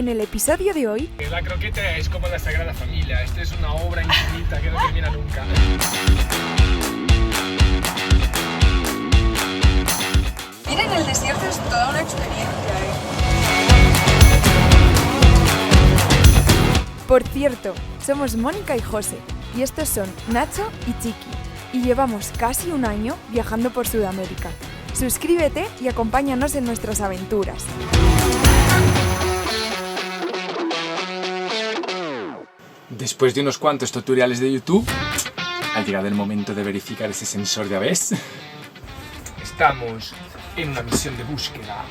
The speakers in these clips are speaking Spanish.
el episodio de hoy... La croqueta es como la Sagrada Familia, esto es una obra infinita que no termina nunca. Ir en el desierto es toda una experiencia, Por cierto, somos Mónica y José, y estos son Nacho y Chiqui, y llevamos casi un año viajando por Sudamérica. Suscríbete y acompáñanos en nuestras aventuras. Después de unos cuantos tutoriales de YouTube, ha llegado el momento de verificar ese sensor de ABS. Estamos en una misión de búsqueda.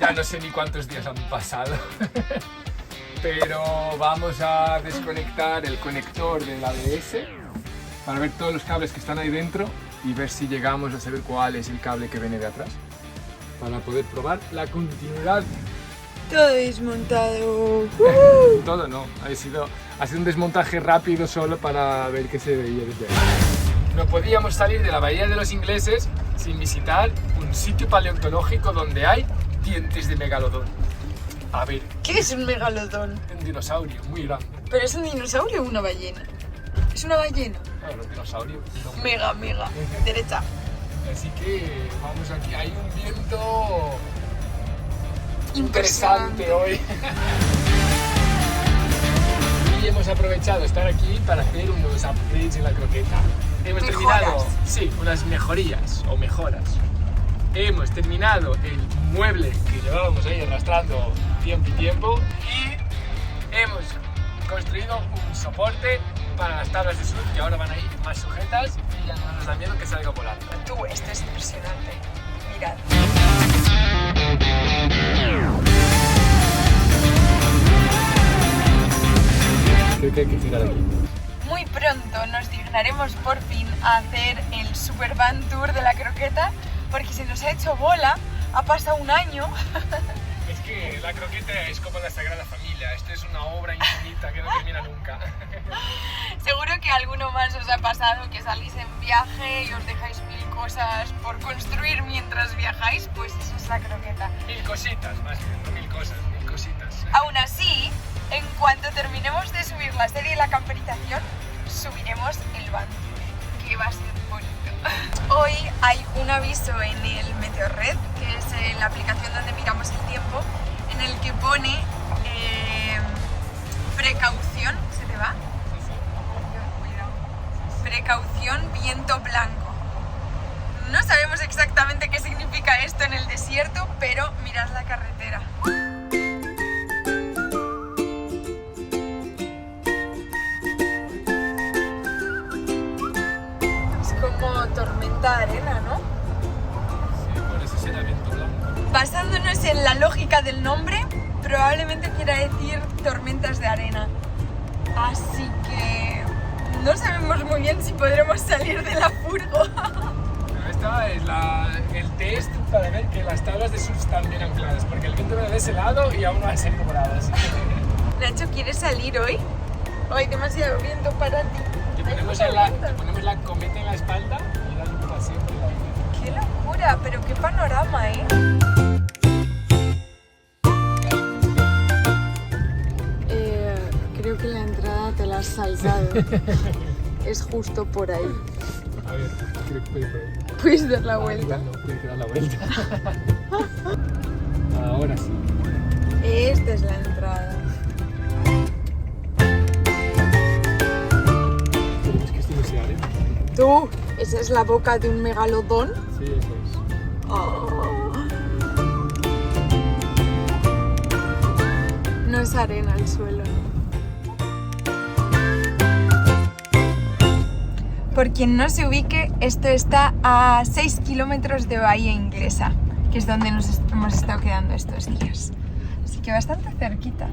Ya no sé ni cuántos días han pasado. Pero vamos a desconectar el conector del ABS para ver todos los cables que están ahí dentro y ver si llegamos a saber cuál es el cable que viene de atrás para poder probar la continuidad. Todo desmontado. Todo no, ha sido un desmontaje rápido solo para ver qué se veía desde ahí. No podíamos salir de la Bahía de los Ingleses sin visitar un sitio paleontológico donde hay dientes de megalodón. A ver, ¿Qué es un megalodón? un dinosaurio muy grande. ¿Pero es un dinosaurio o una ballena? ¿Es una ballena? Claro, un dinosaurio. No. Mega. Derecha. Así que vamos aquí, hay un viento Impresionante. interesante hoy. Y hemos aprovechado estar aquí para hacer unos upgrades en la croqueta. Hemos terminado, sí, unas mejorías o mejoras. Hemos terminado el mueble que llevábamos ahí arrastrando tiempo y tiempo y hemos construido un soporte para las tablas de surf que ahora van a ir más sujetas y ya no nos da miedo que salga volando. Esto es impresionante. Mirad. Creo que hay que girar aquí. Muy pronto nos dignaremos por fin a hacer el Super Van Tour de la croqueta porque se nos ha hecho bola, ha pasado un año. Es que la croqueta es como la Sagrada Familia, esto es una obra infinita que no termina nunca. Seguro que alguno más os ha pasado que salís en viaje y os dejáis mil cosas por construir mientras viajáis, pues eso es la croqueta. Mil cositas, más bien, no mil cosas, mil cositas. Aún así, en cuanto terminemos de subir la serie de la camperización, subiremos el Van Tour, que va a ser bonito. Hoy hay un aviso en el Meteorred, que es la aplicación donde miramos el tiempo, en el que pone precaución, ¿se te va? Cuidado. Precaución, viento blanco. No sabemos exactamente qué significa esto en el desierto, pero mirad la carretera. Tormenta de arena, ¿no? Sí, por eso será viento blanco. Basándonos en la lógica del nombre, probablemente quiera decir tormentas de arena. Así que no sabemos muy bien si podremos salir de la furgo. Pero esta es el test para ver que las tablas de surf están bien ancladas, porque el viento viene de ese lado y aún no han sido moradas. Nacho, ¿quieres salir hoy? Hay demasiado viento para ti. Te ponemos la cometa en la espalda y dale un paseo por la vida. ¡Qué locura! Pero qué panorama, ¿eh? Creo que la entrada te la has saltado. Es justo por ahí. A ver, creo que puede por ahí. ¿Puedes dar la vuelta? No, puede dar la vuelta. Ahora sí. Esta es la entrada. Tú, ¿esa es la boca de un megalodón? Sí, eso es. Oh. No es arena el suelo. Por quien no se ubique, esto está a 6 kilómetros de Bahía Inglesa, que es donde nos hemos estado quedando estos días. Así que bastante cerquita.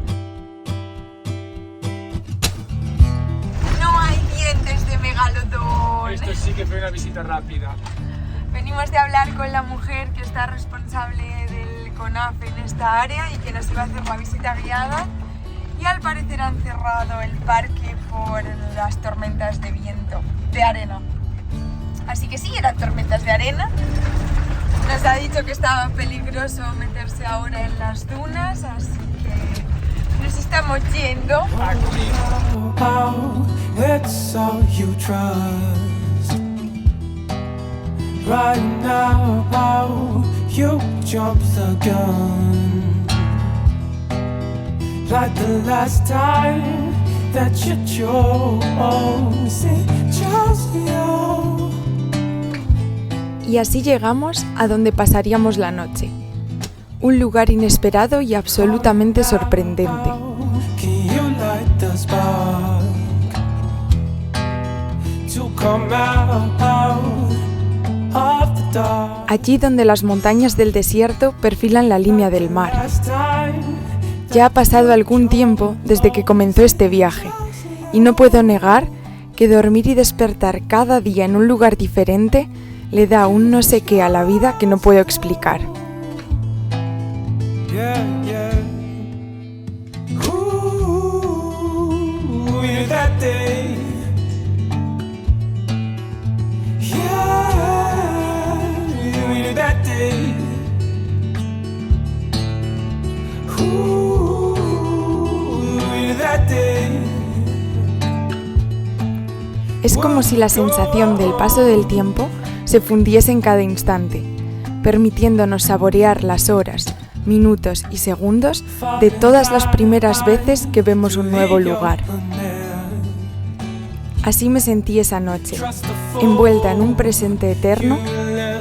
No hay dientes de megalodón. Esto sí que fue una visita rápida. Venimos de hablar con la mujer que está responsable del CONAF en esta área y que nos iba a hacer la visita guiada, y al parecer han cerrado el parque por las tormentas de viento, de arena. Así que sí, eran tormentas de arena, Nos ha dicho que estaba peligroso meterse ahora en las dunas, así que nos estamos yendo. It's all you trust. Right now, you jump the gun. Like the last time that you chose, just you. Y así llegamos a donde pasaríamos la noche. Un lugar inesperado y absolutamente sorprendente. Can you light the spark to come out of the dark? Allí donde las montañas del desierto perfilan la línea del mar. Last time. Ya ha pasado algún tiempo desde que comenzó este viaje, y no puedo negar que dormir y despertar cada día en un lugar diferente le da un no sé qué a la vida que no puedo explicar. Yeah, yeah. Ooh, yeah, that day. Yeah, yeah, that day. Ooh, yeah, that day. Es como si la sensación del paso del tiempo se fundiese en cada instante, permitiéndonos saborear las horas, minutos y segundos de todas las primeras veces que vemos un nuevo lugar. Así me sentí esa noche, envuelta en un presente eterno,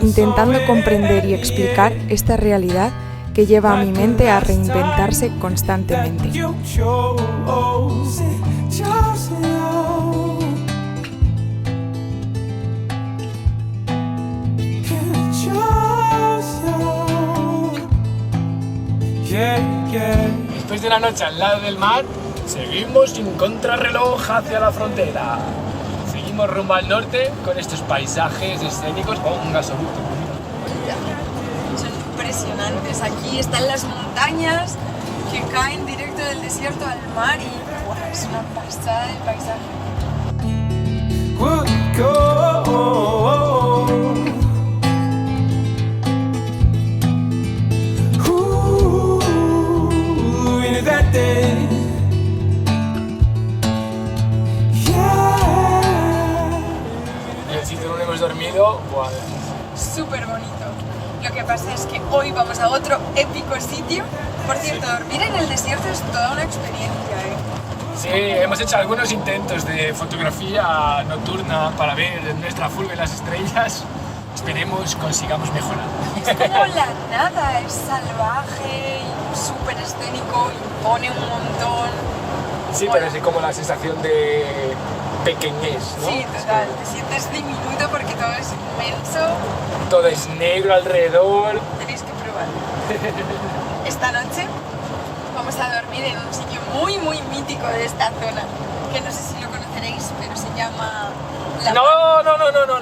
intentando comprender y explicar esta realidad que lleva a mi mente a reinventarse constantemente. Después de una noche al lado del mar, seguimos sin contrarreloj hacia la frontera. Seguimos rumbo al norte con estos paisajes escénicos. Oh, un gasoducto. Son impresionantes. Aquí están las montañas que caen directo del desierto al mar y ¡buah! Es una pasada el paisaje. Would go. Ooh, into that day. Yeah. En el sitio donde hemos dormido, buah, Súper bonito. Lo que pasa es que hoy vamos a otro épico sitio. Por cierto, dormir en el desierto es toda una experiencia, ¿eh? sí, hemos hecho algunos intentos de fotografía nocturna para ver nuestra fulva en las estrellas. Esperemos consigamos mejorar. Es como la nada, es salvaje y súper escénico, impone un montón. Sí, pero es como la sensación de pequeñez, ¿no? Sí, total. Te sientes diminuto porque todo es inmenso. Todo es negro alrededor. Tenéis que probar. Esta noche vamos a dormir en un sitio muy, muy mítico de esta zona, que no sé si lo conoceréis, pero se llama... No,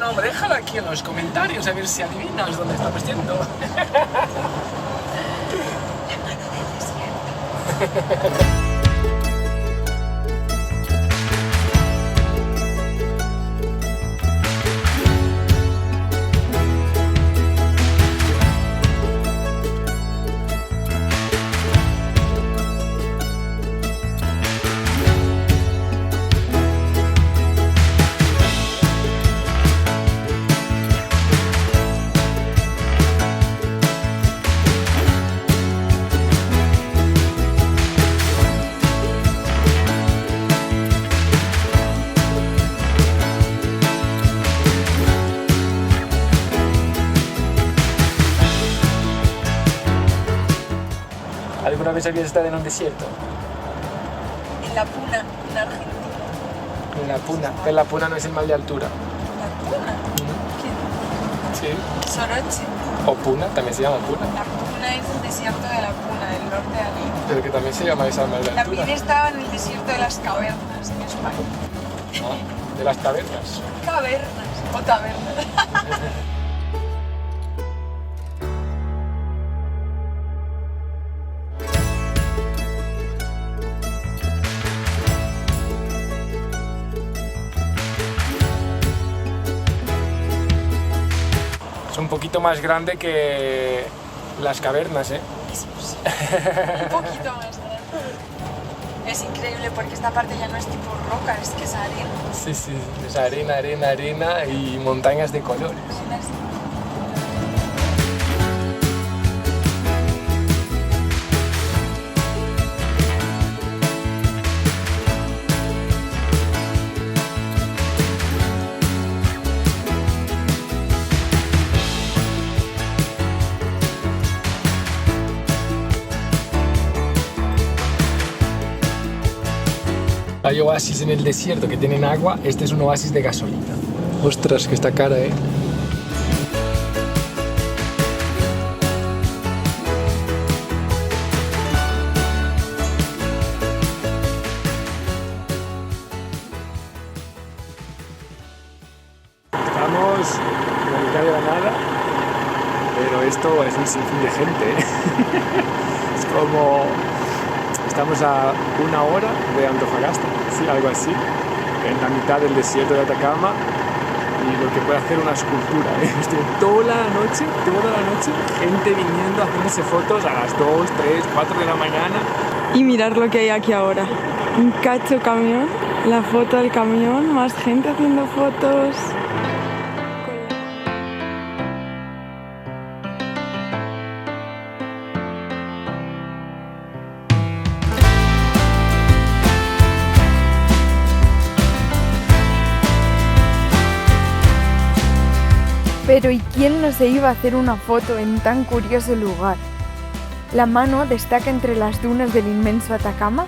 hombre, déjalo aquí en los comentarios a ver si adivinas dónde estamos yendo. La mano del desierto. ¿Alguna vez habías estado en un desierto? En La Puna, en Argentina. En La Puna. Pero La Puna no es el mal de altura. ¿La Puna? Sí. ¿Qué? Soroche. O Puna, también se llama Puna. La Puna es el desierto de La Puna, del norte de Ali. Pero que también se llama esa mal de altura. También estaba en el desierto de las cavernas en España. Ah, de las cavernas. Cavernas o tabernas. poquito más grande que las cavernas, ¿eh? Es posible. Un poquito más grande. Es increíble porque esta parte ya no es tipo roca, es que es arena. Sí, sí, es arena, arena, arena y montañas de colores. Hay oasis en el desierto que tienen agua, este es un oasis de gasolina. Ostras, que está cara, ¿eh? Estamos en la mitad de la nada, pero esto es un sinfín de gente, ¿eh? Es como... Estamos a 1 hora de Antofagasta, sí, algo así, en la mitad del desierto de Atacama, y lo que puede hacer una escultura, ¿eh? Estoy toda la noche, gente viniendo a hacerse fotos a las 2, 3, 4 de la mañana. Y mirar lo que hay aquí ahora. Un cacho camión, la foto del camión, más gente haciendo fotos. Pero ¿y quién no se iba a hacer una foto en tan curioso lugar? La mano destaca entre las dunas del inmenso Atacama,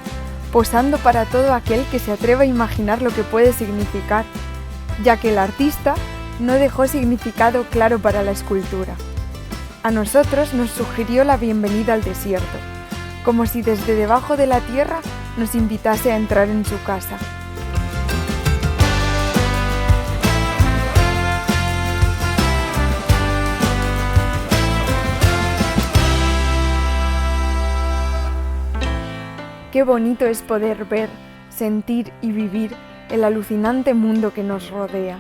posando para todo aquel que se atreva a imaginar lo que puede significar, ya que el artista no dejó significado claro para la escultura. A nosotros nos sugirió la bienvenida al desierto, como si desde debajo de la tierra nos invitase a entrar en su casa. Qué bonito es poder ver, sentir y vivir el alucinante mundo que nos rodea.